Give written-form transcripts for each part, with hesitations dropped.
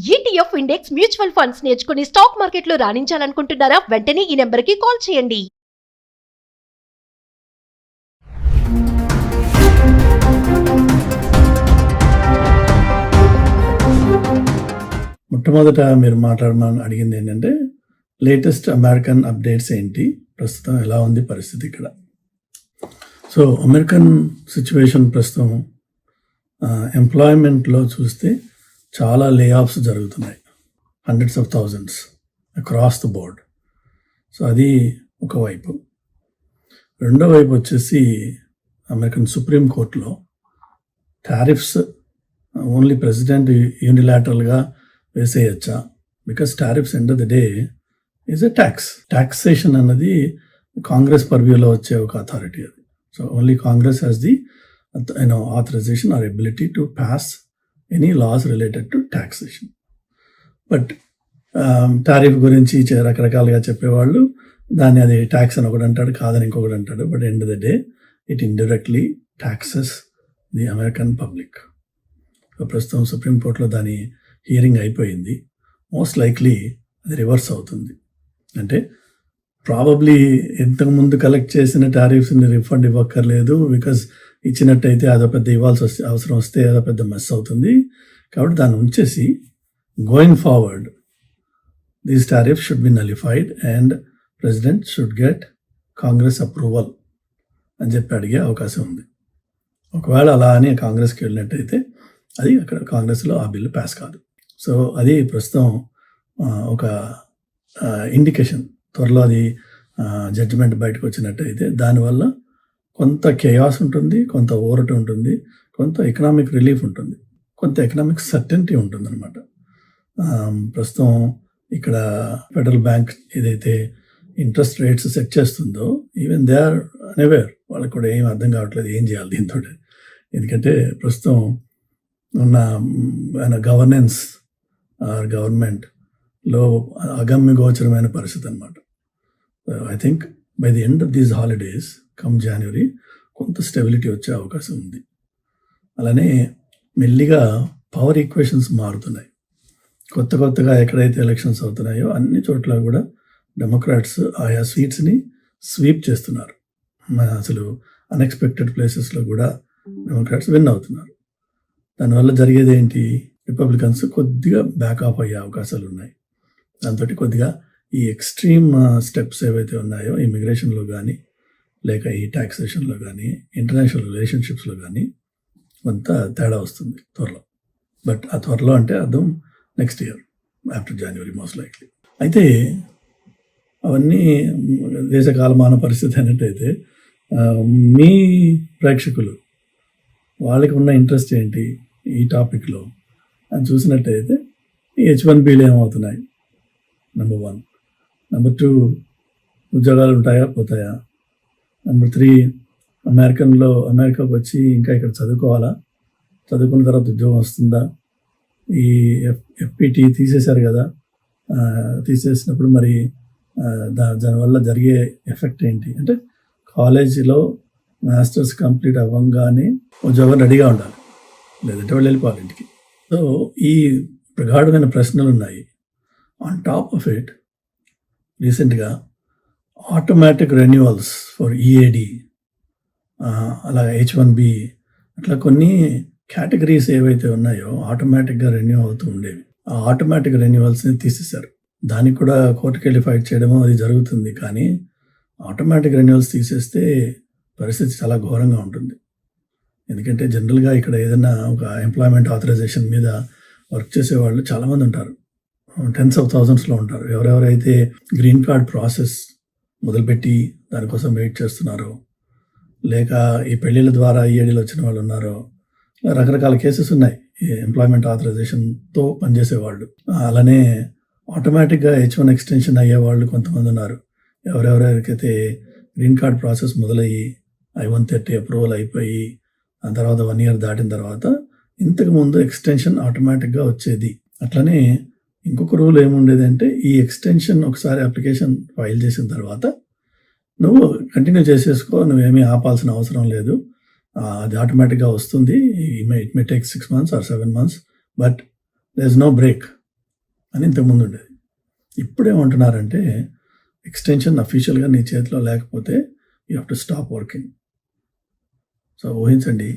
ETF index mutual funds నేర్చుకుని stock మార్కెట్లో రాణించాలనుకుంటున్నారా? వెంటనే ఈ నెంబర్కి కాల్ చేయండి. మొట్టమొదట మీరు మాట్లాడమని అడిగింది ఏంటంటే లేటెస్ట్ అమెరికన్ అప్డేట్స్ ఏంటి, ప్రస్తుతం ఎలా ఉంది పరిస్థితి ఇక్కడ. సో అమెరికన్ సిచ్యువేషన్ ప్రస్తుతం ఎంప్లాయ్మెంట్లో చూస్తే చాలా లే ఆఫ్స్ జరుగుతున్నాయి, hundreds of thousands across the board. So అది ఒకవైపు. రెండో వైపు వచ్చేసి అమెరికన్ సుప్రీం కోర్టులో టారిఫ్స్ ఓన్లీ ప్రెసిడెంట్ యూనిలాటరల్గా వేసేయచ్చా, because tariffs end of the day is a taxation అన్నది కాంగ్రెస్ పర్వ్యూలో వచ్చే ఒక అథారిటీ అది. So only Congress has the authorization or ability to pass any laws related to taxation. But tariff గురించి రకరకాలుగా చెప్పేవాళ్ళు దాన్ని అది ట్యాక్స్ అని ఒకటి అంటాడు, కాదని ఇంకొకటి అంటాడు. But end of the day it indirectly taxes the American public. ప్రస్తుతం సుప్రీంకోర్టులో దాని హియరింగ్ అయిపోయింది. మోస్ట్ లైక్లీ అది రివర్స్ అవుతుంది. అంటే ప్రాబబ్లీ ఇంతకుముందు కలెక్ట్ చేసిన టారిఫ్స్ని రిఫండ్ ఇవ్వక్కర్లేదు, బికాజ్ ఇచ్చినట్టయితే అదో పెద్ద అవసరం వస్తే అదో పెద్ద మెస్ అవుతుంది. కాబట్టి దాన్ని ఉంచేసి going forward these tariffs should be nullified and president should get Congress approval అని చెప్పి అడిగే అవకాశం ఉంది. ఒకవేళ అలా అని కాంగ్రెస్కి వెళ్ళినట్టయితే అది అక్కడ కాంగ్రెస్లో ఆ బిల్లు పాస్ కాదు. సో అది ప్రస్తుతం ఒక ఇండికేషన్. త్వరలో అది జడ్జిమెంట్ బయటకు వచ్చినట్టయితే దానివల్ల కొంత కేయాస్ ఉంటుంది, కొంత ఊరట ఉంటుంది, కొంత ఎకనామిక్ రిలీఫ్ ఉంటుంది, కొంత ఎకనామిక్ సర్టెనిటీ ఉంటుంది అనమాట. ప్రస్తుతం ఇక్కడ ఫెడరల్ బ్యాంక్ ఏదైతే ఇంట్రెస్ట్ రేట్స్ సెట్ చేస్తుందో ఈవెన్ దే ఆర్ అన్అవేర్, వాళ్ళకి కూడా ఏం అర్థం కావట్లేదు ఏం చేయాలి దీంతో. ఎందుకంటే ప్రస్తుతం ఉన్న గవర్నెన్స్ ఆర్ గవర్నమెంట్లో అగమ్య గోచరమైన పరిస్థితి అనమాట. I think by the end of these holidays come January కొంత స్టెబిలిటీ వచ్చే అవకాశం ఉంది. అలానే మెల్లిగా పవర్ ఈక్వేషన్స్ మారుతున్నాయి. కొత్తగా ఎక్కడైతే ఎలక్షన్స్ అవుతున్నాయో అన్ని చోట్ల కూడా డెమోక్రాట్స్ ఆయా సీట్స్ని స్వీప్ చేస్తున్నారు. అసలు అన్ఎక్స్పెక్టెడ్ ప్లేసెస్లో కూడా డెమోక్రాట్స్ విన్ అవుతున్నారు. దానివల్ల జరిగేది ఏంటి, రిపబ్లికన్స్ కొద్దిగా బ్యాక్ ఆఫ్ అయ్యే అవకాశాలు ఉన్నాయి. దాంతో కొద్దిగా ఈ ఎక్స్ట్రీమ్ స్టెప్స్ ఏవైతే ఉన్నాయో ఇమిగ్రేషన్లో కానీ లేక ఈ టాక్సేషన్లో కానీ ఇంటర్నేషనల్ రిలేషన్షిప్స్లో కానీ కొంత తేడా వస్తుంది త్వరలో. బట్ ఆ త్వరలో అంటే అర్థం నెక్స్ట్ ఇయర్ ఆఫ్టర్ జనవరి మోస్ట్ లైక్లీ. అయితే అవన్నీ దేశ కాలమాన పరిస్థితి అన్నట్టయితే మీ ప్రేక్షకులు వాళ్ళకి ఉన్న ఇంట్రెస్ట్ ఏంటి ఈ టాపిక్లో అని చూసినట్టయితే ఈ H1Bలు ఏమవుతున్నాయి, నెంబర్ 1. నెంబర్ 2, ఉద్యోగాలు ఉంటాయా పోతాయా. నెంబర్ 3, అమెరికాకు వచ్చి ఇంకా ఇక్కడ చదువుకోవాలా, చదువుకున్న తర్వాత ఉద్యోగం వస్తుందా. ఈ FPT తీసేశారు కదా, తీసేసినప్పుడు మరి దానివల్ల జరిగే ఎఫెక్ట్ ఏంటి అంటే కాలేజీలో మాస్టర్స్ కంప్లీట్ అవ్వగానే ఉద్యోగం రెడీగా ఉండాలి, లేదంటే వాళ్ళు వెళ్ళిపోవాలి ఇంటికి. సో ఈ ప్రగాఢమైన ప్రశ్నలు ఉన్నాయి. ఆన్ టాప్ ఆఫ్ ఇట్ రీసెంట్గా ఆటోమేటిక్ రెన్యువల్స్ ఫర్ EAD, అలా H1B, అట్లా కొన్ని కేటగిరీస్ ఏవైతే ఉన్నాయో ఆటోమేటిక్గా రెన్యూ అవుతూ ఉండేవి. ఆ ఆటోమేటిక్ రెన్యువల్స్ని తీసేశారు. దానికి కూడా కోర్టుకి వెళ్ళి ఫైట్ చేయడము అది జరుగుతుంది. కానీ ఆటోమేటిక్ రెన్యువల్స్ తీసేస్తే పరిస్థితి చాలా ఘోరంగా ఉంటుంది. ఎందుకంటే జనరల్గా ఇక్కడ ఏదైనా ఒక ఎంప్లాయ్మెంట్ ఆథరైజేషన్ మీద వర్క్ చేసేవాళ్ళు చాలామంది ఉంటారు, టెన్స్ ఆఫ్ థౌజండ్స్లో ఉంటారు. ఎవరెవరైతే గ్రీన్ కార్డ్ ప్రాసెస్ మొదలుపెట్టి దానికోసం వెయిట్ చేస్తున్నారో, లేక ఈ పెళ్ళిళ్ళ ద్వారా EADలు వచ్చిన వాళ్ళు ఉన్నారో, రకరకాల కేసెస్ ఉన్నాయి ఈ ఎంప్లాయ్మెంట్ ఆథరైజేషన్తో పనిచేసేవాళ్ళు. అలానే ఆటోమేటిక్గా H1 ఎక్స్టెన్షన్ అయ్యేవాళ్ళు కొంతమంది ఉన్నారు. ఎవరెవరికైతే గ్రీన్ కార్డ్ ప్రాసెస్ మొదలయ్యి I-130 అప్రూవల్ అయిపోయి ఆ తర్వాత 1 year దాటిన తర్వాత ఇంతకుముందు ఎక్స్టెన్షన్ ఆటోమేటిక్గా వచ్చేది. అట్లనే ఇంకొక రూల్ ఏముండేది అంటే ఈ ఎక్స్టెన్షన్ ఒకసారి అప్లికేషన్ ఫైల్ చేసిన తర్వాత నువ్వు కంటిన్యూ చేసేసుకో, నువ్వేమీ ఆపాల్సిన అవసరం లేదు, అది ఆటోమేటిక్గా వస్తుంది. It may take 6 months or 7 months, but there is no break. అని ఇంతకుముందు ఉండేది. ఇప్పుడేమంటున్నారంటే ఎక్స్టెన్షన్ అఫీషియల్గా నీ చేతిలో లేకపోతే you have to stop working. So ఊహించండి,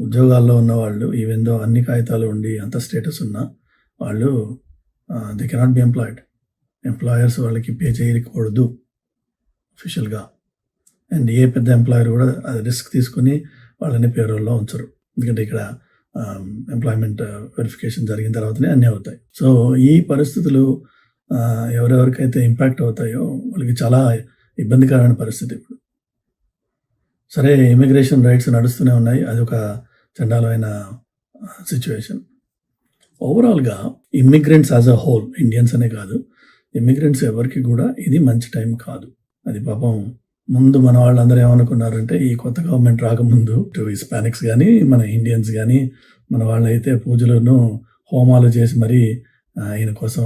ఉద్యోగాల్లో ఉన్న వాళ్ళు ఈవెందో అన్ని కాగితాలు ఉండి అంత స్టేటస్ ఉన్నా వాళ్ళు they cannot be employed. Employers వాళ్ళకి పే చేయకూడదు అఫీషియల్గా. అండ్ ఏ పెద్ద ఎంప్లాయర్ కూడా అది రిస్క్ తీసుకుని వాళ్ళని పేరోల్లో ఉంచరు. ఎందుకంటే ఇక్కడ ఎంప్లాయ్మెంట్ వెరిఫికేషన్ జరిగిన తర్వాతనే అన్నీ అవుతాయి. సో ఈ పరిస్థితులు ఎవరెవరికైతే ఇంపాక్ట్ అవుతాయో వాళ్ళకి చాలా ఇబ్బందికరమైన పరిస్థితి ఇప్పుడు. సరే, ఇమిగ్రేషన్ రైట్స్ నడుస్తూనే ఉన్నాయి, అది ఒక చండాలమైన సిచ్యువేషన్. ఓవరాల్గా immigrants as a whole, Indians అనే కాదు, ఇమ్మిగ్రెంట్స్ ఎవరికి కూడా ఇది మంచి టైం కాదు. అది పాపం ముందు మన వాళ్ళందరూ ఏమనుకున్నారంటే ఈ కొత్త గవర్నమెంట్ రాకముందు హిస్పానిక్స్ కానీ మన ఇండియన్స్ కానీ మన వాళ్ళైతే పూజలను హోమాలు చేసి మరీ ఈయన కోసం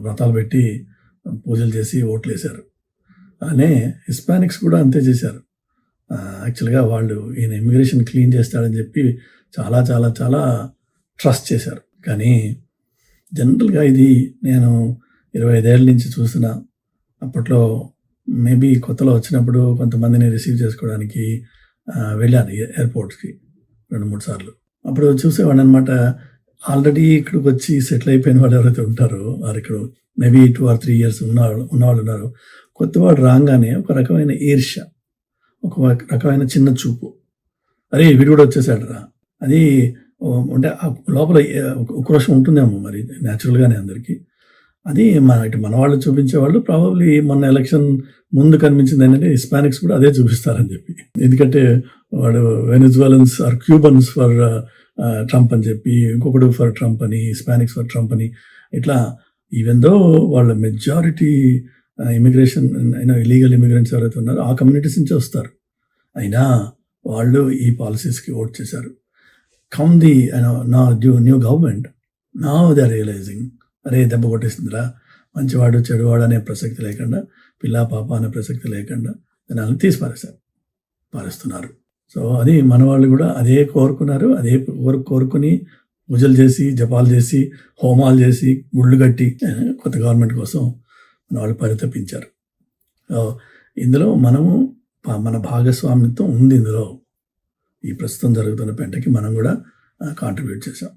వ్రతాలు పెట్టి పూజలు చేసి ఓట్లు వేశారు. అనే హిస్పానిక్స్ కూడా అంతే చేశారు. యాక్చువల్గా వాళ్ళు ఈయన ఇమిగ్రేషన్ క్లీన్ చేస్తాడని చెప్పి చాలా చాలా చాలా ట్రస్ట్ చేశారు. కానీ జనరల్గా ఇది నేను 25 ఏళ్ళ నుంచి చూసిన, అప్పట్లో మేబీ కొత్తలో వచ్చినప్పుడు కొంతమందిని రిసీవ్ చేసుకోవడానికి వెళ్ళాను ఎయిర్పోర్ట్స్కి 2-3 సార్లు. అప్పుడు చూసేవాడిని అనమాట. ఆల్రెడీ ఇక్కడికి వచ్చి సెటిల్ అయిపోయిన వాళ్ళు ఎవరైతే ఉంటారో వారు ఇక్కడ మేబీ 2 or 3 years ఉన్నవాళ్ళు ఉన్నారు. కొత్తవాడు రాగానే ఒక రకమైన ఈర్ష్య, ఒక రకమైన చిన్న చూపు, అరే వీడు కూడా వచ్చేసాడు రా, అది అంటే లోపల ఉక్రోషం ఉంటుందేమో మరి న్యాచురల్గానే అందరికీ. అది మన వాళ్ళు చూపించేవాళ్ళు ప్రాబబ్లీ మొన్న ఎలక్షన్ ముందు కనిపించింది ఏంటంటే హిస్పానిక్స్ కూడా అదే చూపిస్తారని చెప్పి. ఎందుకంటే వాడు Venezuelans or Cubans for Trump అని చెప్పి, ఇంకొకడు ఫర్ ట్రంప్ అని, హిస్పానిక్స్ ఫర్ ట్రంప్ అని, ఇట్లా ఈవెందో వాళ్ళ మెజారిటీ ఇమిగ్రేషన్ అయినా ఇలీగల్ ఇమిగ్రెంట్స్ ఎవరైతే ఉన్నారో ఆ కమ్యూనిటీస్ నుంచి వస్తారు. అయినా వాళ్ళు ఈ పాలసీస్కి ఓట్ చేశారు. Come the new government, now they are realizing, అరే దెబ్బ కొట్టేసిందిరా, మంచివాడు చెడువాడు అనే ప్రసక్తి లేకుండా, పిల్లా పాప అనే ప్రసక్తి లేకుండా జనాలను తీసి పారేస్తున్నారు. సో అది మన వాళ్ళు కూడా అదే కోరుకున్నారు. అదే కోరుకుని పూజలు చేసి, జపాలు చేసి, హోమాలు చేసి, గుళ్ళు కట్టి కొత్త గవర్నమెంట్ కోసం మన వాళ్ళు పరితపించారు. ఇందులో మన భాగస్వామ్యత్వం ఉంది. ఇందులో ఈ ప్రస్తుతం జరుగుతున్న పెంటకి మనం కూడా కాంట్రిబ్యూట్ చేసాం.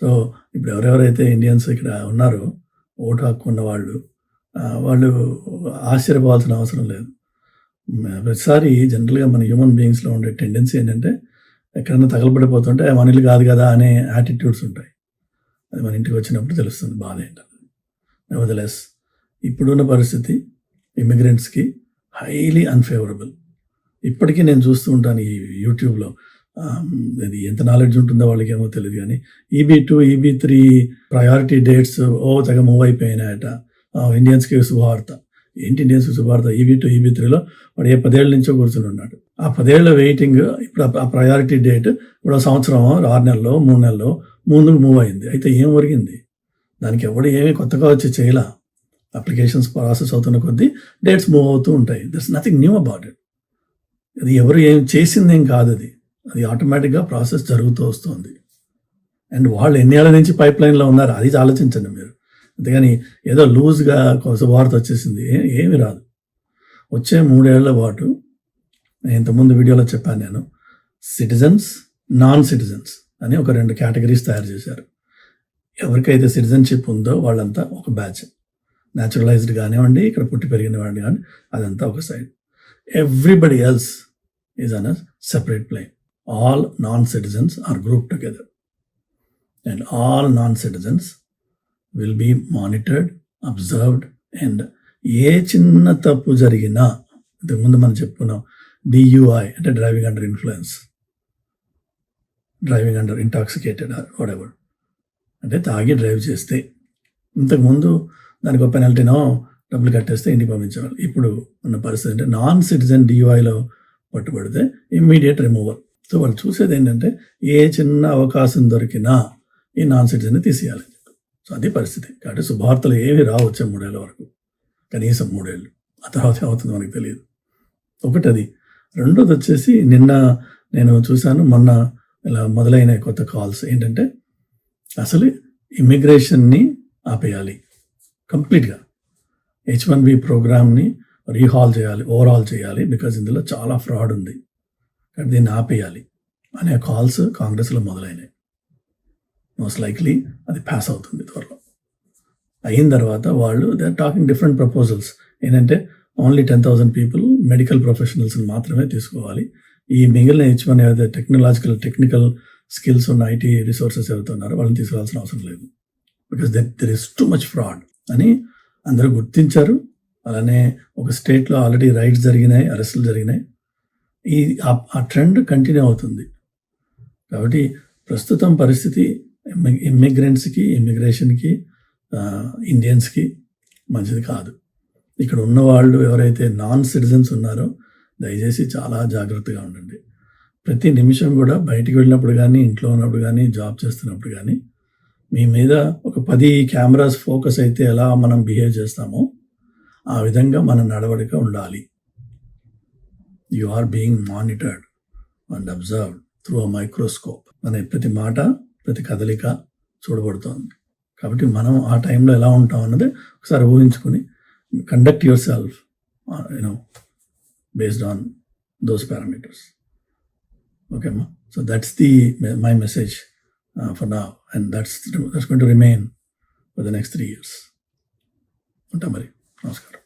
సో ఇప్పుడు ఎవరెవరైతే ఇండియన్స్ ఇక్కడ ఉన్నారో ఓటు హక్కు ఉన్న వాళ్ళు ఆశ్చర్యపోవాల్సిన అవసరం లేదు. ప్రతిసారి జనరల్గా మన హ్యూమన్ బీయింగ్స్లో ఉండే టెండెన్సీ ఏంటంటే ఎక్కడైనా తగలబడిపోతుంటే మన ఇల్లు కాదు కదా అనే యాటిట్యూడ్స్ ఉంటాయి. అది మన ఇంటికి వచ్చినప్పుడు తెలుస్తుంది బాధ ఏంటది. నెవర్దలెస్ ఇప్పుడున్న పరిస్థితి ఇమిగ్రెంట్స్కి హైలీ అన్ఫేవరబుల్. ఇప్పటికీ నేను చూస్తూ ఉంటాను ఈ యూట్యూబ్లో, అది ఎంత నాలెడ్జ్ ఉంటుందో వాళ్ళకి ఏమో తెలియదు, కానీ EB2, EB3 ప్రయారిటీ డేట్స్ తెగ మూవ్ అయిపోయినాయట. ఇండియన్స్కి శుభవార్త. ఏంటి ఇండియన్స్కి శుభవార్త? EB2, EB3లో వాడు 10 ఏళ్ళ నుంచో కూర్చుని ఉన్నాడు. ఆ 10 ఏళ్ళ వెయిటింగ్ ఇప్పుడు ఆ ప్రయారిటీ డేట్ ఇప్పుడు సంవత్సరం 6 నెలలు 3 నెలలు ముందుకు మూవ్ అయింది. అయితే ఏం ఒరిగింది? దానికి ఎవడు ఏమీ కొత్తగా వచ్చి చేయలా. అప్లికేషన్స్ ప్రాసెస్ అవుతున్న కొద్దీ డేట్స్ మూవ్ అవుతూ ఉంటాయి. That's nothing knew about it. అది ఎవరు ఏం చేసిందేం కాదు, అది ఆటోమేటిక్గా ప్రాసెస్ జరుగుతూ వస్తుంది. అండ్ వాళ్ళు ఎన్ని ఏళ్ళ నుంచి పైప్ లైన్లో ఉన్నారు అది ఆలోచించండి మీరు. అంతేగాని ఏదో లూజ్గా శుభవార్త వచ్చేసింది ఏమి రాదు. వచ్చే 3 ఏళ్ల పాటు ఇంతకుముందు వీడియోలో చెప్పాను నేను, సిటిజన్స్, నాన్ సిటిజన్స్ అని ఒక 2 కేటగిరీస్ తయారు చేశారు. ఎవరికైతే సిటిజన్షిప్ ఉందో వాళ్ళంతా ఒక బ్యాచ్, న్యాచురలైజ్డ్ కానివ్వండి, ఇక్కడ పుట్టి పెరిగిన వాడిని కానీ అదంతా ఒక side. Everybody else is on a separate plane. All non-citizens are grouped together, and all non-citizens will be monitored, observed, and ఏ చిన్న తప్పు జరిగినా, ఇంతకుముందు మనం చెప్పుకున్నాం DUI అంటే driving under influence, driving under intoxicated or whatever, అంటే తాగి డ్రైవ్ చేస్తే, ఇంతకుముందు దానికి ఒక పెనాల్టీనో డబ్బులు కట్టేస్తే ఇంటికి పంపించేవాళ్ళు. ఇప్పుడు ఉన్న పరిస్థితి అంటే నాన్ సిటిజన్ DUIలో పట్టుబడితే ఇమ్మీడియట్ రిమూవల్. సో వాళ్ళు చూసేది ఏంటంటే ఏ చిన్న అవకాశం దొరికినా ఈ నాన్ సిటిజన్ని తీసేయాలి. సో అది పరిస్థితి. కాబట్టి శుభార్తలు ఏవి రావచ్చే 3 ఏళ్ళ వరకు, కనీసం 3 ఏళ్ళు. ఆ తర్వాత ఏమవుతుందో మనకు తెలియదు. ఒకటి అది. రెండోది వచ్చేసి నిన్న నేను చూశాను, మొన్న ఇలా మొదలైన కొత్త కాల్స్ ఏంటంటే అసలు ఇమిగ్రేషన్ని ఆపేయాలి కంప్లీట్గా. H1B ప్రోగ్రామ్ని రీహాల్ చేయాలి, ఓవరాల్ చేయాలి, బికాజ్ ఇందులో చాలా ఫ్రాడ్ ఉంది, కాబట్టి దీన్ని ఆపేయాలి అనే కాల్స్ కాంగ్రెస్లో మొదలైనాయి. మోస్ట్ లైక్లీ అది పాస్ అవుతుంది త్వరలో. అయిన తర్వాత వాళ్ళు they are talking different proposals. ఏంటంటే ఓన్లీ 10,000 పీపుల్ మెడికల్ ప్రొఫెషనల్స్ని మాత్రమే తీసుకోవాలి. ఈ మిగిలిన H1 ఏదైతే టెక్నికల్ స్కిల్స్ ఉన్న ఐటీ రిసోర్సెస్ ఎవరైతే ఉన్నారో వాళ్ళని తీసుకురావాల్సిన అవసరం లేదు, because there is too much fraud అని అందరూ గుర్తించారు. అలానే ఒక స్టేట్లో ఆల్రెడీ రైట్స్ జరిగినాయి, అరెస్టులు జరిగినాయి. ఆ ట్రెండ్ కంటిన్యూ అవుతుంది. కాబట్టి ప్రస్తుతం పరిస్థితి ఇమిగ్రేషన్కి ఇండియన్స్కి మంచిది కాదు. ఇక్కడ ఉన్న వాళ్ళు ఎవరైతే నాన్ సిటిజన్స్ ఉన్నారో దయచేసి చాలా జాగ్రత్తగా ఉండండి. ప్రతి నిమిషం కూడా బయటికి వెళ్ళినప్పుడు కానీ, ఇంట్లో ఉన్నప్పుడు కానీ, జాబ్ చేస్తున్నప్పుడు కానీ మీ మీద ఒక 10 కెమెరాస్ ఫోకస్ అయితే ఎలా మనం బిహేవ్ చేస్తామో ఆ విధంగా మన నడవడిక ఉండాలి. You are being monitored and observed through a microscope. మన ప్రతి మాట, ప్రతి కదలిక చూడబడుతోంది. కాబట్టి మనం ఆ టైంలో ఎలా ఉంటాం అన్నది ఒకసారి ఊహించుకొని conduct your self based on those parameters. Okay, ma. So that's my message for now, and that's going to remain for the next 3 years. Unta mari. Namaskaram.